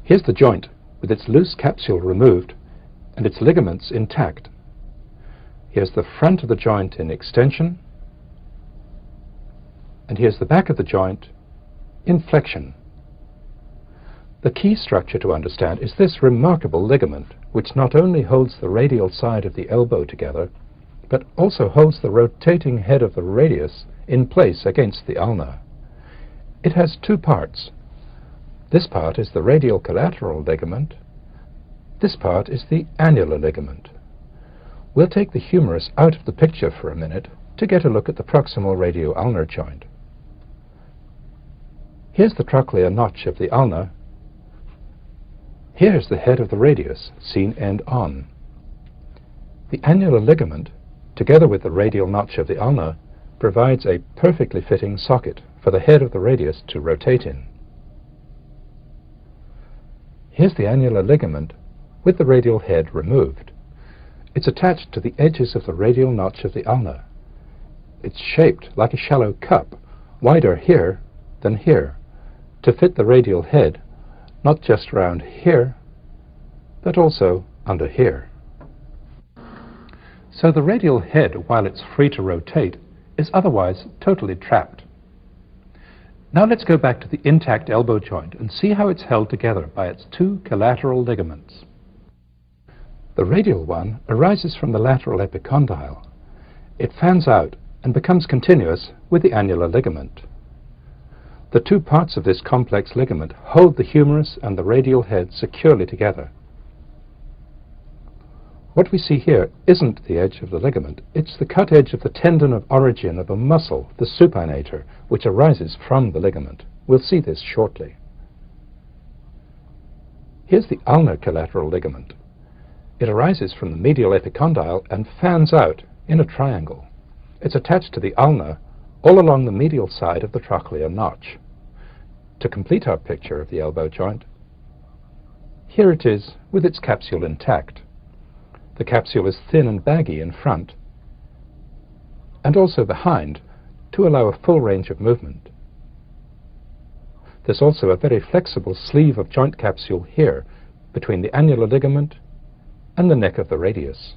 Here's the joint with its loose capsule removed and its ligaments intact. Here's the front of the joint in extension, and here's the back of the joint in flexion. The key structure to understand is this remarkable ligament, which not only holds the radial side of the elbow together, but also holds the rotating head of the radius in place against the ulna. It has two parts. This part is the radial collateral ligament. This part is the annular ligament. We'll take the humerus out of the picture for a minute to get a look at the proximal radio-ulnar joint. Here's the trochlear notch of the ulna. Here's the head of the radius, seen end on. The annular ligament, together with the radial notch of the ulna, provides a perfectly fitting socket for the head of the radius to rotate in. Here's the annular ligament with the radial head removed. It's attached to the edges of the radial notch of the ulna. It's shaped like a shallow cup, wider here than here, to fit the radial head, not just round here, but also under here. So the radial head, while it's free to rotate, is otherwise totally trapped. Now let's go back to the intact elbow joint and see how it's held together by its two collateral ligaments. The radial one arises from the lateral epicondyle. It fans out and becomes continuous with the annular ligament. The two parts of this complex ligament hold the humerus and the radial head securely together. What we see here isn't the edge of the ligament, it's the cut edge of the tendon of origin of a muscle, the supinator, which arises from the ligament. We'll see this shortly. Here's the ulnar collateral ligament. It arises from the medial epicondyle and fans out in a triangle. It's attached to the ulna all along the medial side of the trochlear notch. To complete our picture of the elbow joint, here it is with its capsule intact. The capsule is thin and baggy in front and also behind to allow a full range of movement. There's also a very flexible sleeve of joint capsule here between the annular ligament and the neck of the radius.